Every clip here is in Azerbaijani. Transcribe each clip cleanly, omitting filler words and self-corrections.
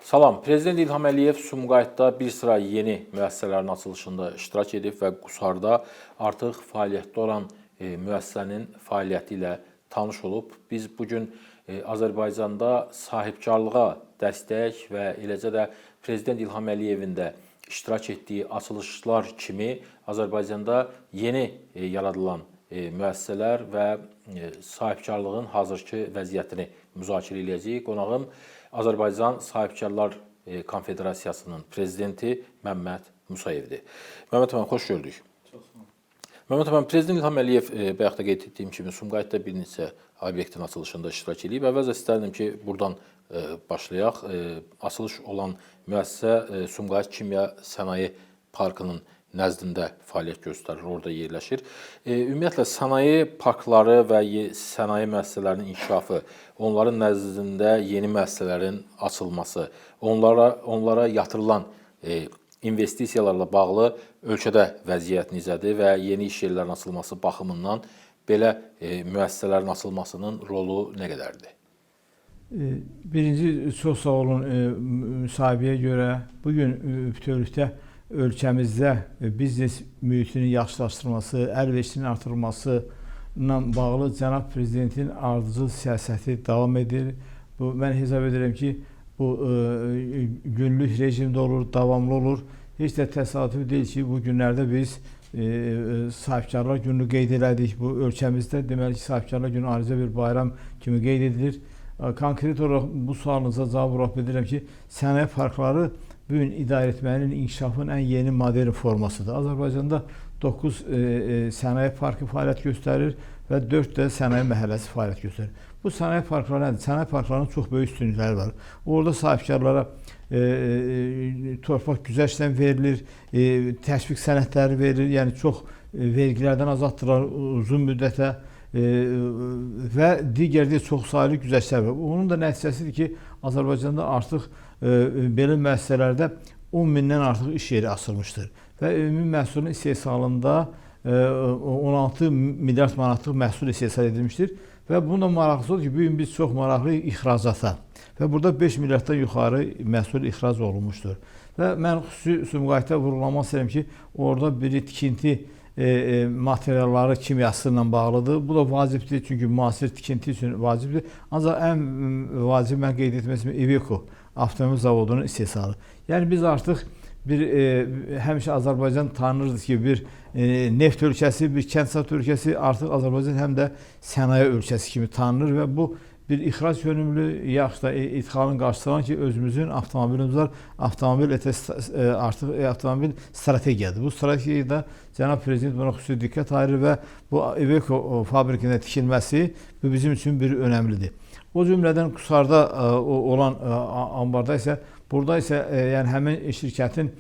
Salam. Prezident İlham Əliyev Sumqayıtda bir sıra yeni müəssisələrin açılışında iştirak edib və Qusarda artıq fəaliyyətdə olan müəssisənin fəaliyyəti ilə tanış olub. Biz bugün Azərbaycanda sahibkarlığa dəstək və eləcə də Prezident İlham Əliyevin də iştirak etdiyi açılışlar kimi Azərbaycanda yeni yaradılan müəssisələr və sahibkarlığın hazırki vəziyyətini müzakirə edəcəyik. Qonağım Azərbaycan Sahibkarlar Konfederasiyasının prezidenti Məmməd Musayevdir. Məmməd müəllim, xoş gördük. Məmməd müəllim, Prezident İlham Əliyev bayaq da qeyd etdiyim kimi Sumqayıtda bir neçə obyektin açılışında iştirak edib. Əvvəlcə istərdim ki, buradan başlayaq. Açılış olan müəssisə Sumqayıt Kimya Sənaye Parkının nəzdində fəaliyyət göstərir, orada yerləşir. Ümumiyyətlə, sənaye parkları və sənaye müəssisələrinin inkişafı, onların nəzdində yeni müəssisələrin açılması, onlara yatırılan investisiyalarla bağlı ölkədə vəziyyət necədir və yeni iş yerlərinin açılması baxımından belə müəssisələrin açılmasının rolu nə qədərdir? Birinci, çox sağ olun müsahibəyə görə. Bugün bütövlükdə ölkəmizdə biznes mühitinin yaxşılaşdırılması, əlverişliliyin artırılması ilə bağlı Cənab Prezidentin ardıcıl siyasəti davam edir. Mən hesab edirəm ki, bu günlük rejimdə olur, davamlı olur. Heç də təsadüf deyil ki, bu günlərdə biz Sahibkarlar Gününü qeyd elədik. Bu ölkəmizdə deməli ki, Sahibkarlar Günü ayrıca bir bayram kimi qeyd edilir. Konkret olaraq bu sualınıza cavab olaraq bildirirəm ki, sənaye parkları bugün idarə etmənin, inkişafın ən yeni modern formasıdır. Azərbaycanda 9 sənaye parkı fəaliyyət göstərir və 4 də sənaye məhəlləsi fəaliyyət göstərir. Bu sənaye parkları nədir? Sənaye parklarının çox böyük üstünlükləri var. Orada sahibkarlara torpaq güzəştdən verilir, təşviq sənədləri verilir, yəni çox vergilərdən azaddılar uzun müddətə və digər çox sayılı güzəştlər var. Onun da nəticəsidir ki, Azərbaycanda artıq belə müəssisələrdə 10 mindən artıq iş yeri açılmışdır və ümumi məhsulun istehsalında 16 milyard manatlıq məhsul istehsal edilmişdir və bununla maraqlısı odur ki, bugün biz çox maraqlı ixracata və burada 5 milyarddan yuxarı məhsul ixrac olunmuşdur və mən xüsusi Sumqayıtda vurğulamaq istəyirəm ki, orada bir tikinti materialları kimyası ilə bağlıdır. Bu da vacibdir, çünki müasir tikinti üçün vacibdir. Ancaq ən vacib mən qeyd etmək istəyirəm Iveco avtomobil zavodunun istehsalı. Yəni biz artıq həmişə Azərbaycan tanınırdı ki, bir neft ölkəsi, bir kənd təsərrüfatı ölkəsi, artıq Azərbaycan həm də sənaye ölkəsi kimi tanınır və bu bir ixrac yönümlü, yaxud da idxalın qarşısı alan ki, özümüzün avtomobilimiz var. Artıq avtomobil strategiyadır. Bu strategiyada Cənab Prezident buna xüsusi diqqət ayırır və bu Iveco fabrikində tikilməsi bu bizim üçün bir önəmlidir. O cümlədən Qusarda olan ambarda isə, burada isə yəni həmin şirkətin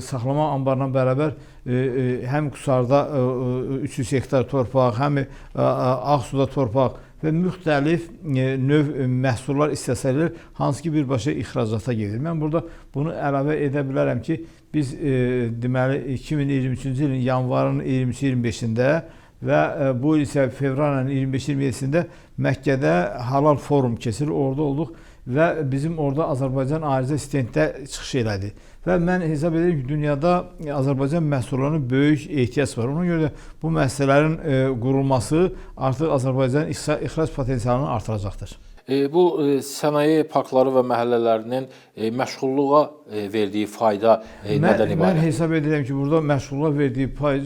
saxlama ambarla bərabər həm Qusarda 300 hektar torpaq, həm Ağsuda torpaq və müxtəlif növ məhsullar istehsal edilir, hansı ki birbaşa ixracata gedir. Mən burada bunu əlavə edə bilərəm ki, biz deməli 2023-cü ilin yanvarın 23-25-də və bu il isə fevralın 25-27-sində Məkkədə halal forum keçirilir, orada olduq və bizim orada Azərbaycan ayrıca stenddə çıxış elədi. Və mən hesab edirəm ki, dünyada Azərbaycan məhsullarına böyük ehtiyac var. Ona görə də bu müəssisələrin qurulması artıq Azərbaycanın ixrac potensialını artıracaqdır. Bu sənaye parkları və məhəllələrinin məşğulluğa verdiyi fayda nədən ibarət? Mən hesab edirəm ki, burada məşğulluğa verdiyi pay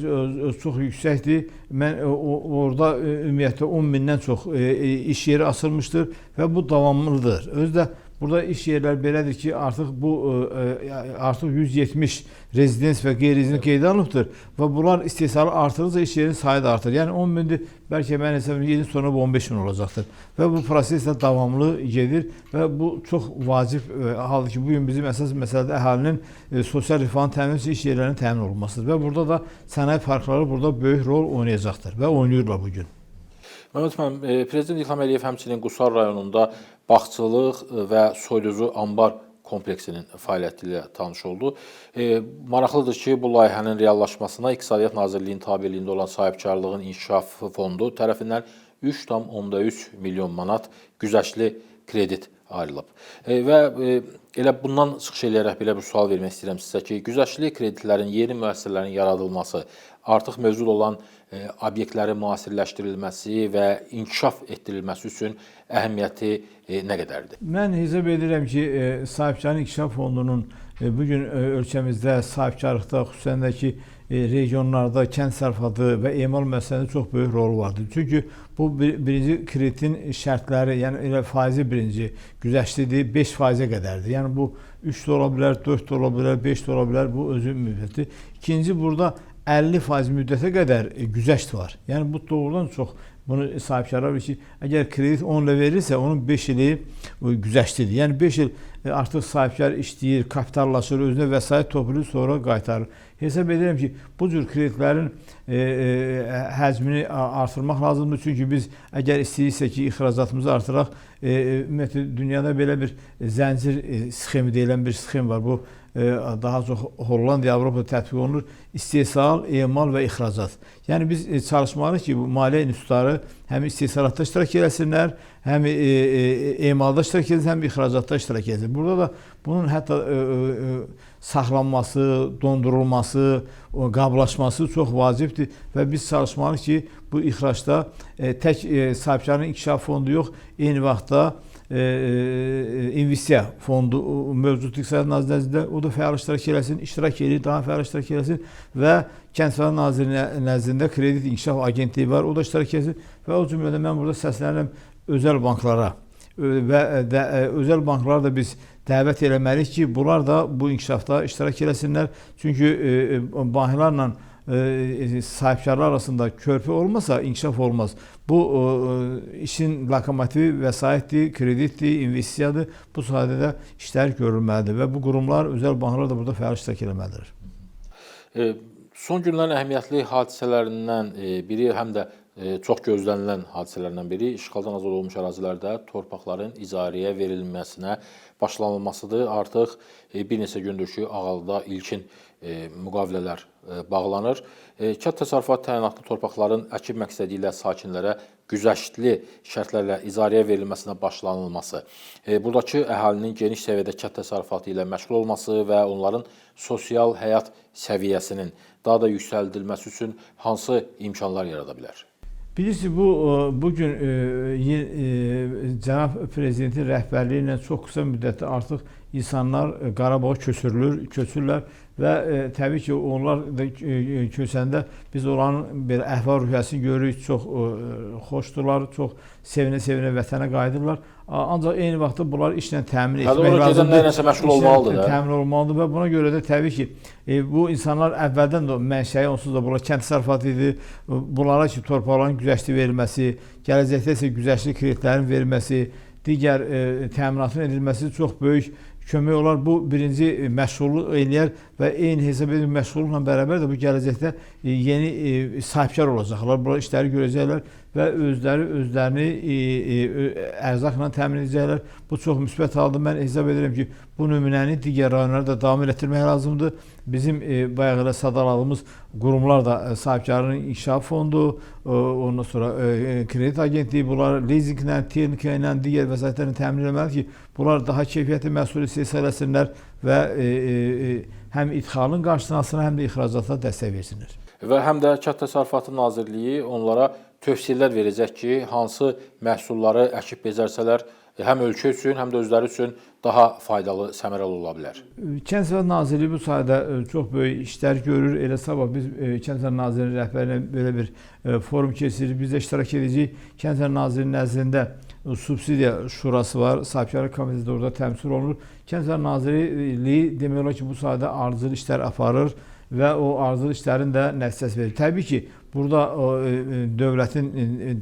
çox yüksəkdir. Mən orada ümumiyyətlə 10 mindən çox iş yeri açılmışdır və bu davamlıdır. Özü də burada iş yerləri belədir ki, artıq 170 rezidens və qeyri-rezidens qeydə alınıbdır və bunlar istehsalı artırırsa iş yerinin sayı da artır. Yəni 10 mindir, bəlkə mən hesab edirəm 7 il sonra 15 min olacaqdır və bu proses də davamlı gedir və bu çox vacib haldır ki, bugün bizim əsas məsələdə əhalinin sosial rifahın təmin üçün iş yerlərinin təmin olunmasıdır və burada da sənaye parkları burada böyük rol oynayacaqdır və oynayırlar bugün. Məmməd müəllim, Prezident İlham Əliyev həmçinin Qusar rayonunda bağçılıq və soyuducu ambar kompleksinin fəaliyyəti ilə tanış oldu. Maraqlıdır ki, bu layihənin reallaşmasına İqtisadiyyat Nazirliyinin tabeliyində olan Sahibkarlığın İnkişafı Fondu tərəfindən 3,3 milyon manat güzəştli kredit ayrılıb. Və elə bundan çıxış edərək belə bir sual vermək istəyirəm sizə ki, güzəştli kreditlərin, yeni müəssisələrin yaradılması, artıq mövcud olan obyektlərin müasirləşdirilməsi və inkişaf etdirilməsi üçün əhəmiyyəti nə qədərdir? Mən hesab edirəm ki, Sahibkarlıq İnkişaf Fondunun bugün ölkəmizdə sahibkarlıqda, xüsusən də ki, regionlarda kənd təsərrüfatı və emal müəssisələrində çox böyük rolu vardır. Çünki bu birinci kreditin şərtləri, yəni elə faizi birinci güzəştlidir, 5%-ə qədərdir. Yəni bu 3 də ola bilər, 4 də ola bilər, 5 də ola bilər, bu özü müddətdir. İkinci, burada 50% müddətə qədər güzəşt var. Yəni bu doğrudan çox bunu sahibkarlar bilir ki, əgər kredit 10 ilə verilirsə, onun 5 ili güzəştidir. Yəni 5 il artıq sahibkar işləyir, kapitallaşır, özünə vəsait toplayır, sonra qaytarır. Hesab edirəm ki, bu cür kreditlərin həcmini artırmaq lazımdır. Çünki biz əgər istəyirsə ki, ixracatımızı artıraq, ümumiyyətlə dünyada belə bir zəncir sxemi deyilən bir sxem var. Bu daha çox Hollandiya, Avropada tətbiq olunur. İstehsal, emal və ixracat. Yəni biz çalışmalıyıq ki, bu maliyyə institutları həm istehsalatda iştirak eləsinlər, həm emalda iştirak eləsin, həm ixracatda iştirak eləsin. Burada da bunun hətta saxlanması, dondurulması, qablaşması çox vacibdir və biz çalışmalıyıq ki, bu ixracda tək Sahibkarlıq İnkişaf Fondu yox, eyni vaxtda investisiya fondu mövcud İqtisadiyyat Nazirliyində o da fəal iştirak eləsin, iştirak edir, daha fəal iştirak eləsin və Kənd Təsərrüfatı Nazirliyinin nəzdində Kredit İnkişaf Agentliyi var, o da iştirak eləsin və o cümlədə mən burada səslənirəm özəl banklara və özəl banklara da biz dəvət eləməliyik ki, bunlar da bu inkişafda iştirak eləsinlər. Çünki banklarla sahibkarlar arasında körpü olmasa inkişaf olmaz. Bu işin lokomotivi vəsaitdir, kreditdir, investisiyadır. Bu sahədə də işlər görülməlidir və bu qurumlar, özəl banklar da burada fəal iştirak eləməlidir. Son günlərin əhəmiyyətli hadisələrindən biri, həm də çox gözlənilən hadisələrdən biri işğaldan azad olunmuş ərazilərdə torpaqların icarəyə verilməsinə başlanılmasıdır. Artıq bir neçə gündür ki, Ağalıda ilkin müqavilələr bağlanır. Kənd təsərrüfatı təyinatlı torpaqların əkin məqsədi ilə sakinlərə güzəştli şərtlərlə icarəyə verilməsinə başlanılması, buradakı əhalinin geniş səviyyədə kənd təsərrüfatı ilə məşğul olması və onların sosial həyat səviyyəsinin daha da yüksəldilməsi üçün hansı imkanlar yarada bilər? Bilirsiniz, bugün Cənab Prezidentin rəhbərliyi ilə çox qısa müddətdə artıq insanlar Qarabağa köçürlər və təbii ki, onlar da köçəndə biz onların belə əhval-ruhiyyəsini görürük, çox xoşdurlar, çox sevinə-sevinə vətənə qayıdırlar. Ancaq eyni vaxtda bunlar işlə təmin etmək lazımdır. Məşğul olmalıdır da. Təmin olmalıdır və buna görə də təbii ki, bu insanlar əvvəldən də mənşəyi onsuz da bunlar kənd təsərrüfatı idi. Bunlara ki, torpaqların güzəştli verilməsi, gələcəkdə isə güzəştli kreditlərin verilməsi, digər təminatın edilməsi çox böyük kömək olar. Bu birinci məşğulluq eləyər və eyni hesab edir məşğulluqla bərabər də bu gələcəkdə yeni sahibkar olacaqlar. Bunlar işləri görəcəklər və özlərini ərzaqla təmin edəcəklər. Bu çox müsbət haldır. Mən hesab edirəm ki, bu nümunəni digər rayonlarda da davam etdirmək lazımdır. Bizim bayaq elə sadaladığımız qurumlar da Sahibkarlığın İnkişaf Fondu, ondan sonra Kredit Agentliyi, bunlar lizinqlə, texnika ilə, digər vəsaitlərini təmin etməlidir ki, bunlar daha keyfiyyətli məhsul istehsal etsinlər və həm idxalın qarşısını alsınlar, həm də ixracata dəstək versinlər. Və həm də Kənd Təsərrüfatı Nazirliyi onlara tövsiyələr verəcək ki, hansı məhsulları əkib becərsələr həm ölkə üçün, həm də özləri üçün daha faydalı, səmərəli ola bilər. Kənd Təsərrüfatı Nazirliyi bu sahədə çox böyük işlər görür. Elə sabah biz Kənd Təsərrüfatı Nazirliyinin rəhbəri ilə belə bir forum keçiririk. Biz də iştirak edəcəyik. Kənd Təsərrüfatı Nazirliyinin nəzdində subsidiya şurası var. Sahibkarlıq komitəsi orada təmsil olunur. Kənd Təsərrüfatı Nazirliyi demək olar ki, bu sahədə ardıcıl işlər aparır və o ardıcıl işlərin də nəticəsi verir. Təbii ki, burada dövlətin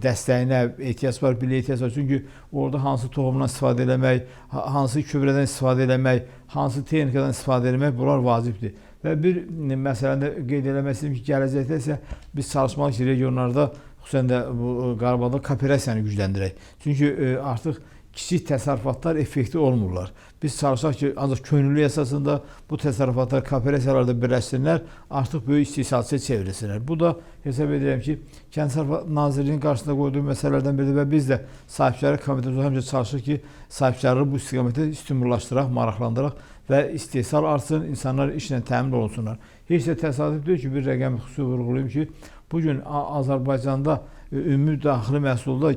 dəstəyinə ehtiyac var, birliyə ehtiyac var. Çünki orada hansı toxumdan istifadə eləmək, hansı gübrədən istifadə eləmək, hansı texnikadan istifadə eləmək, bunlar vacibdir. Və bir məsələni də qeyd eləmək istəyirəm ki, gələcəkdə isə biz çalışmalıyıq ki, regionlarda, xüsusən də bu Qarabağda kooperasiyanı gücləndirək. Çünki artıq kiçik təsərrüfatlar effektiv olmurlar. Biz çalışaq ki, ancaq könüllü əsasında bu təsərrüfatlar kooperasiyalarda birləşsinlər, artıq böyük istehsalçıya çevrilsinlər. Bu da hesab edirəm ki, Kənd Təsərrüfatı Nazirliyinin qarşısında qoyduğu məsələlərdən biridir və biz də sahibkarlıq komitəsi həmişə çalışırıq ki, sahibkarlığı bu istiqamətdə stimullaşdıraq, maraqlandıraq və istehsal artsın, insanlar işlə təmin olunsunlar. Heç də təsadüf deyil ki, bir rəqəmi xüsusi vurğulayım ki, bugün Azərbaycanda ümumi daxili məhsulda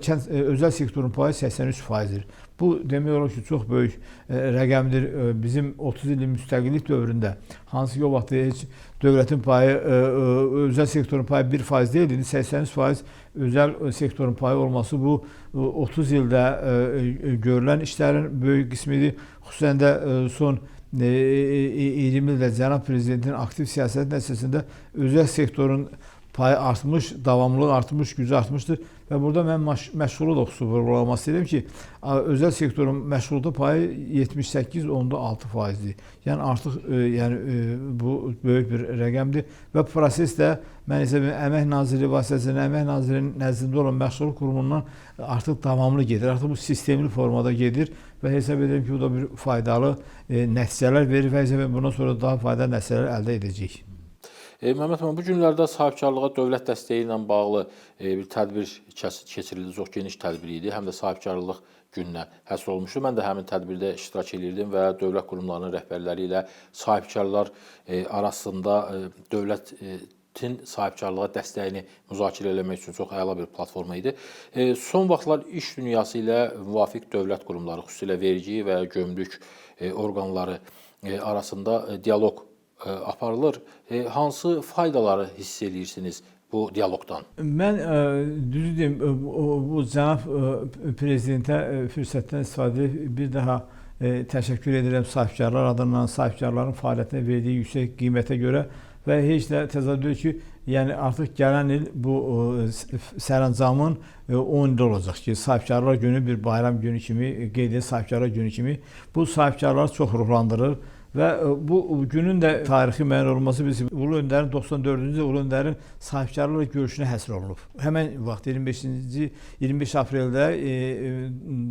özəl sektorun payı 83%-dir. Bu demək olar ki, çox böyük rəqəmdir. Bizim 30 illik müstəqillik dövründə, hansı ki o vaxt heç dövlətin payı, özəl sektorun payı 1% deyil, indi 83% özəl sektorun payı olması bu 30 ildə görülən işlərin böyük qismidir. Xüsusən də son 20 ildə Cənab Prezidentin aktiv siyasət nəticəsində özəl sektorun payı artmış, davamlılığı artmış, gücü artmışdır və burada mən məşğulu da xüsusi vurğulamaq istəyirəm ki, özəl sektorun məşğulluq payı 78,6%-dir. Yəni artıq bu böyük bir rəqəmdir və proses də mən hesab edirəm Əmək Nazirliyi vasitəsilə Əmək Nazirliyinin nəzdində olan məşğulluq qurumundan artıq davamlı gedir. Artıq bu sistemli formada gedir və hesab edirəm ki, bu da bir faydalı nəticələr verir və hesab edirəm bundan sonra daha faydalı nəticələr əldə edəcəyik. Məhəmməd müəllim, bu günlərdə sahibkarlığa dövlət dəstəyi ilə bağlı bir tədbir keçirildi, çox geniş tədbir idi. Həm də sahibkarlıq gününə həsr olmuşdu. Mən də həmin tədbirdə iştirak edirdim və dövlət qurumlarının rəhbərləri ilə sahibkarlar arasında dövlətin sahibkarlığa dəstəyini müzakirə etmək üçün çox əla bir platforma idi. Son vaxtlar iş dünyası ilə müvafiq dövlət qurumları, xüsusilə vergi və gömrük orqanları arasında dialoq aparılır. Hansı faydaları hiss edirsiniz bu dialoqdan? Mən düzü deyim, bu Cənab Prezidentə fürsətdən istifadə edib bir daha təşəkkür edirəm sahibkarlar adından, sahibkarların fəaliyyətinə verdiyi yüksək qiymətə görə və heç də təsadüf ki, yəni artıq gələn il bu sərəncamın 10 ildə olacaq ki, sahibkarlar günü bir bayram günü kimi, qeyd edir sahibkarlar günü kimi bu sahibkarları çox ruhlandırır. Və bu günün də tarixi müəyyən olması bizim Ulu Öndərin 94-cü Ulu Öndərin sahibkarlarla görüşünə həsr olunub. Həmən vaxt 25 apreldə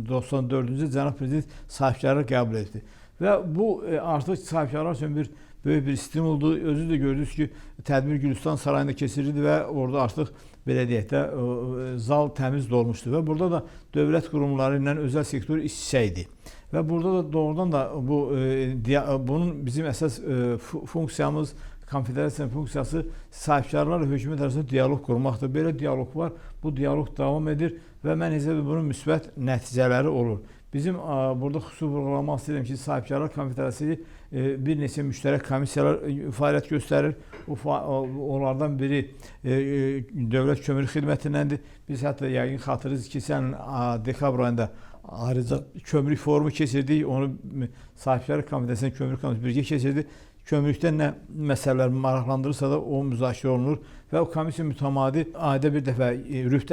94-cü Cənab Prezident sahibkarları qəbul etdi. Və bu artıq sahibkarlar üçün bir böyük bir stimuldur. Özü də gördünüz ki, tədbir Gülüstan sarayında keçirildi və orada artıq belə deyək də zal təmiz dolmuşdu və burada da dövlət qurumları ilə özəl sektor iç-içə idi. Və burada da doğrudan da bunun bizim əsas funksiyamız, konfederasiyanın funksiyası sahibkarlarla hökumət arasında dialoq qurmaqdır. Belə dialoq var, bu dialoq davam edir və mən hesab edirəm bunun müsbət nəticələri olur. Bizim burada xüsusi vurğulamaq istəyirəm ki, sahibkarlar konfederasiyası bir neçə müştərək komissiyalar fəaliyyət göstərir. Onlardan biri Dövlət Kömürlü Xidmətindəndir. Biz hətta yəqin xatırınız ki, dekabr ayında ayrıca kömürlük forumu keçirdik. Onu sahibkarlıq komitəsinin kömürlük komitəsi birgə keçirdi. Kömürlükdə nə məsələlər maraqlandırırsa da o müzakirə olunur və o komissiya mütəmadi ayda bir dəfə,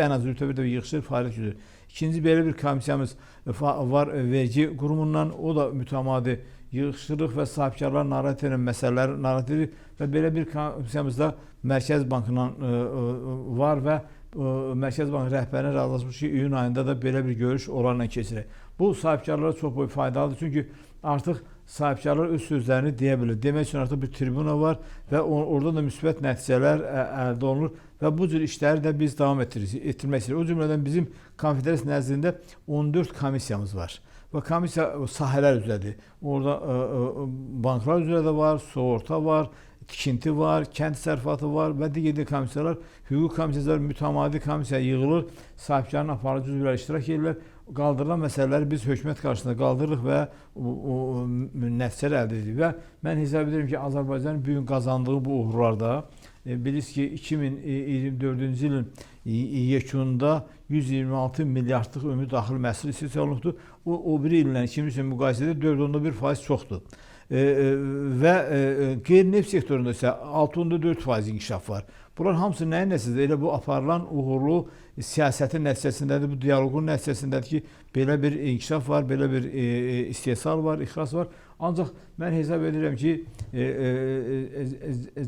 ən az rübtə bir dəfə yığışır, fəaliyyət göstərir. İkinci belə bir komissiyamız var vergi qurumundan, o da mütəmadi yığışdırırıq və sahibkarlar narahat edən məsələləri narahat edirik və belə bir komissiyamız da Mərkəz Bankından var və Mərkəz Bankı rəhbərinə razılaşmış ki, iyun ayında da belə bir görüş onlarla keçirək. Bu sahibkarlara çox böyük faydalıdır, çünki artıq sahibkarlar öz sözlərini deyə bilir. Demək üçün artıq bir tribuna var və orada da müsbət nəticələr əldə olunur və bu cür işləri də biz davam etdirmək istəyirik. O cümlədən bizim konfederasiya nəzdində 14 komissiyamız var. Və komissiya sahələr üzrədir. Orada banklar üzrə də var, sığorta var, tikinti var, kənd təsərrüfatı var və digər komissiyalar, hüquq komissiyası, mütəmadi komissiya yığılır, sahibkarın aparıcı üzvləri iştirak edirlər. Qaldırılan məsələləri biz hökumət qarşısında qaldırırıq və nəticələr əldə edirik. Və mən hesab edirəm ki, Azərbaycanın bu gün qazandığı bu uğurlarda bilirsiniz ki, 2024-cü ilin yekununda 126 milyardlıq ümumi daxili məhsul istehsal olunubdur. O biri illə 2000 ilə müqayisədə 4,1% çoxdur. Və qeyri-neft sektorunda isə 6,4% inkişaf var. Bunlar hamısı nəyin nəticəsidir? Elə bu aparılan uğurlu siyasətin nəticəsindədir, bu dialoqun nəticəsindədir ki, belə bir inkişaf var, belə bir istehsal var, ixrac var. Ancaq mən hesab edirəm ki,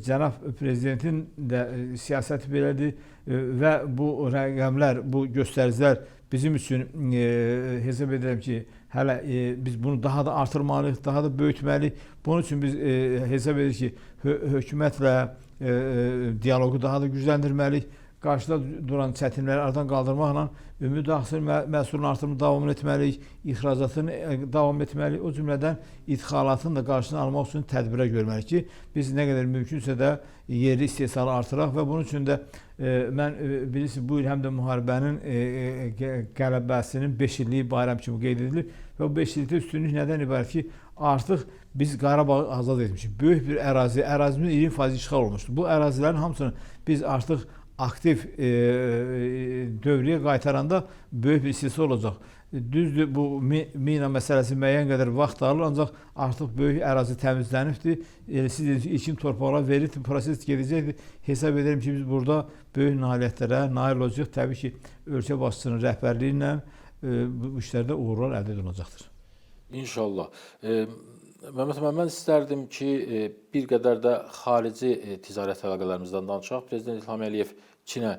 Cənab Prezidentin də siyasəti belədir və bu rəqəmlər, bu göstəricilər bizim üçün hesab edirəm ki, hələ biz bunu daha da artırmalıyıq, daha da böyütməliyik. Bunun üçün biz hesab edirik ki, hökumətlə dialoqu daha da gücləndirməliyik. Qarşıda duran çətinlikləri aradan qaldırmaqla ümumi məhsulun artırımını davam etməliyik, ixracatını davam etməliyik. O cümlədən idxalatın da qarşısını almaq üçün tədbirlər görməliyik ki, biz nə qədər mümkünsə də yerli istehsalı artıraq və bunun üçün də mən bilirsiniz, bu il həm də müharibənin qələbəsinin 5 illiyi bayram kimi qeyd edilir və bu 5 illikdə üstünlük nədən ibarət ki, artıq biz Qarabağı azad etmişik. Böyük bir ərazimizin 20% işğal olmuşdur. Bu ərazilərin hamısını biz artıq aktiv dövrəyə qaytaranda böyük bir istehsal olacaq. Düzdür, bu mina məsələsi müəyyən qədər vaxt alır, ancaq artıq böyük ərazi təmizlənibdir. Siz dediniz ki, ilkin torpaqlar verildi, proses gedəcəkdir. Hesab edirəm ki, biz burada böyük nailiyyətlərə nail olacaq. Təbii ki, ölkə başçısının rəhbərliyi ilə bu işlərdə uğurlar əldə ediləcəkdir. İnşallah. Mehmet müəllim, mən istərdim ki, bir qədər də xarici ticarət əlaqələrimizdən danışaq. Prezident İlham Əliyev Çinə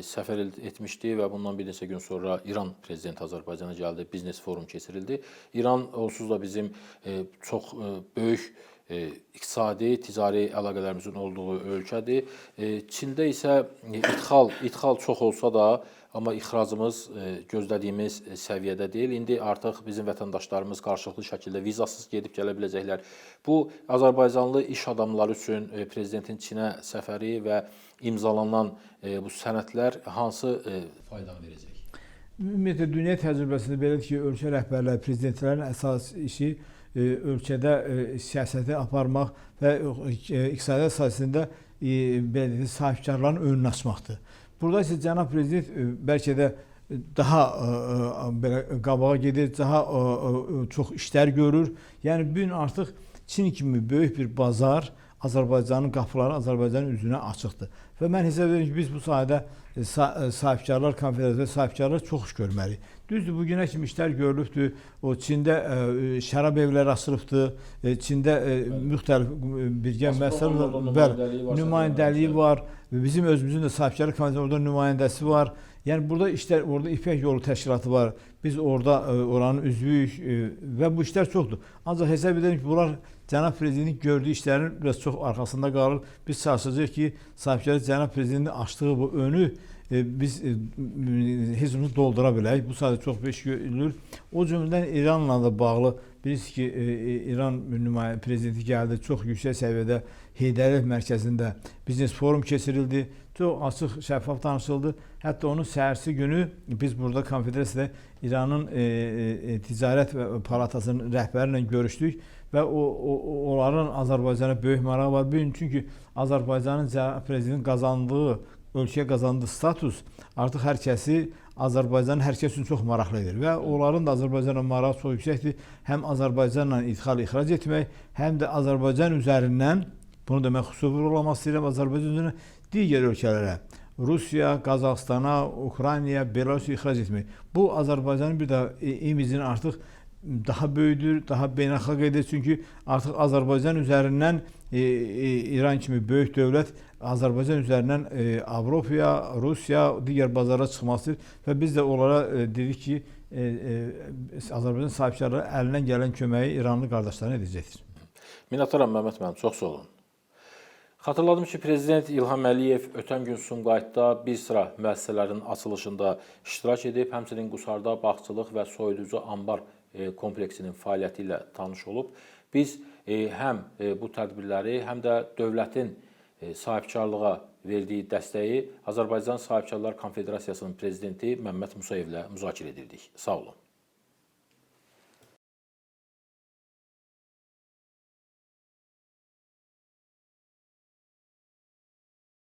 səfər etmişdi və bundan bir neçə gün sonra İran prezidenti Azərbaycana gəldi, biznes forum keçirildi. İran onsuz da bizim çox böyük iqtisadi, ticari əlaqələrimizin olduğu ölkədir. Çində isə ixal çox olsa da, amma ixracımız gözlədiyimiz səviyyədə deyil. İndi artıq bizim vətəndaşlarımız qarşılıqlı şəkildə vizasız gedib gələ biləcəklər. Bu, Azərbaycanlı iş adamları üçün prezidentin Çinə səfəri və imzalanan bu sənədlər hansı fayda verəcək? Ümumiyyətlə, dünya təcrübəsində belədir ki, ölkə rəhbərləri, prezidentlərin əsas işi ölkədə siyasəti aparmaq və iqtisadiyyat sahəsində sahibkarların önünü açmaqdır. Burada isə cənab prezident bəlkə də daha belə qabağa gedir, daha çox işlər görür. Yəni bu gün artıq Çin kimi böyük bir bazar Azərbaycanın qapıları Azərbaycanın üzünə açıqdır. Və mən hesab edirəm ki, biz bu sahədə sahibkarlar konfederasiyası və sahibkarlar çox iş görməliyik. Düzdür, bugünə kimi işlər görülübdür. O Çində şərab evləri açılıbdır. Çində müxtəlif birgə məsələlər, nümayəndəliyi var. Bizim özümüzün də sahibkarlar konfederasiyasının orada nümayəndəsi var. Yəni burada işlər, orada İpək Yolu təşkilatı var. Biz orada oranın üzvüyük və bu işlər çoxdur. Ancaq hesab edirəm ki, bunlar cənab prezidentin gördüyü işlərin biraz çox arxasında qalır. Biz çalışacağıq ki, sahibkarlar cənab prezidentin açdığı bu önü biz hizmini doldura bilək. Bu sayədə çox iş görülür. O cümlədən İranla da bağlı bilirsiniz ki, İran prezidenti gəldi, çox yüksək səviyyədə Heydər Əliyev mərkəzində biznes forum keçirildi. Çox açıq, şəffaf danışıldı. Hətta onun səhərsi günü biz burada konfederasiyada İranın ticarət və palatasının rəhbəri ilə görüşdük və onların Azərbaycana böyük marağı var. Çünki Azərbaycanın prezidentin qazandığı, ölkəyə qazandığı status artıq hər kəsi Azərbaycanın hər kəs üçün çox maraqlı edir və onların da Azərbaycanla marağı çox yüksəkdir. Həm Azərbaycanla ixrac etmək, həm də Azərbaycan üzərindən, bunu da mən xüsusi vurğulamaq istəyirəm, Azərbaycan üzərindən digər ölkələrə, Rusiya, Qazaxstana, Ukraynaya, Belarusiya ixrac etmək. Bu, Azərbaycanın bir də imicini artıq daha böyüdür, daha beynəlxalq edir. Çünki artıq Azərbaycan üzərindən İran kimi böyük dövlət Azərbaycan üzərindən Avropaya, Rusiya, digər bazara çıxmasıdır və biz də onlara dedik ki, Azərbaycan sahibkarları əlindən gələn köməyi İranlı qardaşlarına edəcəkdir. Minnətdaram Mehmet müəllim, çox sağ olun. Xatırladım ki, Prezident İlham Əliyev ötən gün Sumqayıtda bir sıra müəssisələrin açılışında iştirak edib, həmçinin Qusarda bağçılıq və soyuducu ambar kompleksinin fəaliyyəti ilə tanış olub. Biz həm bu tədbirləri, həm də dövlətin sahibkarlığa verdiyi dəstəyi Azərbaycan Sahibkarlar Konfederasiyasının prezidenti Məmməd Musayevlə müzakirə edirdik. Sağ olun.